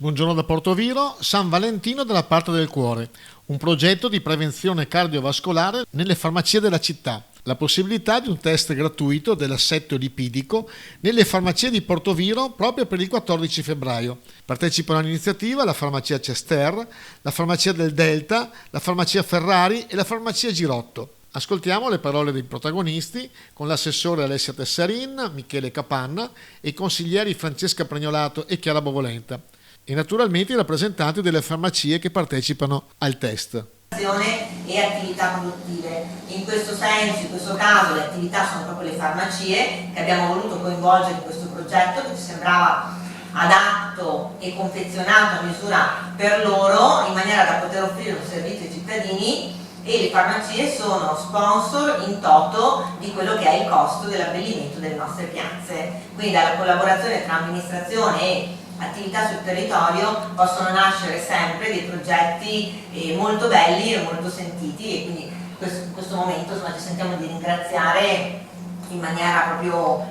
Buongiorno da Portoviro, San Valentino dalla parte del cuore, un progetto di prevenzione cardiovascolare nelle farmacie della città. La possibilità di un test gratuito dell'assetto lipidico nelle farmacie di Portoviro proprio per il 14 febbraio. Partecipano all'iniziativa la farmacia Cester, la farmacia del Delta, la farmacia Ferrari e la farmacia Girotto. Ascoltiamo le parole dei protagonisti con l'assessore Alessia Tessarin, Michele Capanna e i consiglieri Francesca Pregnolato e Chiara Bovolenta e naturalmente i rappresentanti delle farmacie che partecipano al test. E attività produttive. In questo senso, in questo caso, le attività sono proprio le farmacie che abbiamo voluto coinvolgere in questo progetto che ci sembrava adatto e confezionato a misura per loro in maniera da poter offrire un servizio ai cittadini, e le farmacie sono sponsor in toto di quello che è il costo dell'abbellimento delle nostre piazze. Quindi dalla collaborazione tra amministrazione e attività sul territorio possono nascere sempre dei progetti molto belli e molto sentiti, e quindi in questo momento ci sentiamo di ringraziare in maniera proprio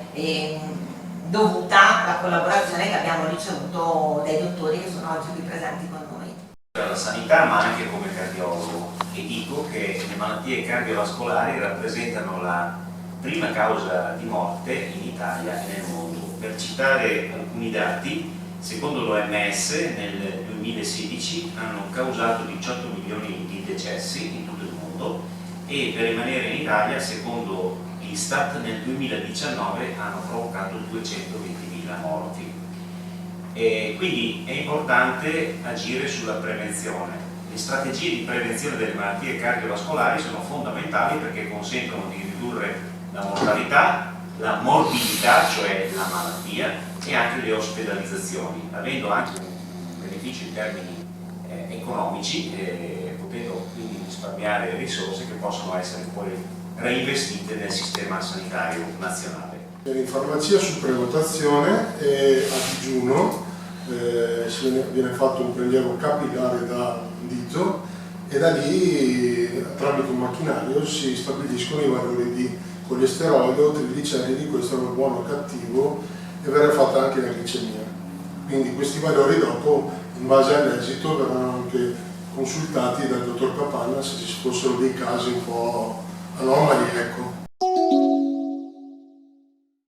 dovuta la collaborazione che abbiamo ricevuto dai dottori che sono oggi qui presenti con noi. La sanità, ma anche come cardiologo, e dico che le malattie cardiovascolari rappresentano la prima causa di morte in Italia e nel mondo. Per citare alcuni dati, secondo l'OMS nel 2016 hanno causato 18 milioni di decessi in tutto il mondo, e per rimanere in Italia, secondo l'Istat, nel 2019 hanno provocato 220.000 morti. E quindi è importante agire sulla prevenzione. Le strategie di prevenzione delle malattie cardiovascolari sono fondamentali perché consentono di ridurre la mortalità, la morbidità, cioè la malattia, e anche le ospedalizzazioni, avendo anche un beneficio in termini economici, potendo quindi risparmiare risorse che possono essere poi reinvestite nel sistema sanitario nazionale. In farmacia su prenotazione e a digiuno viene fatto un prelievo capillare da un dito, e da lì tramite un macchinario si stabiliscono i valori di colesterolo, trigliceridi, questo è buono o cattivo, e verrà fatta anche la glicemia. Quindi questi valori dopo, in base all'esito, verranno anche consultati dal dottor Capanna se ci fossero dei casi un po' anomali, ecco.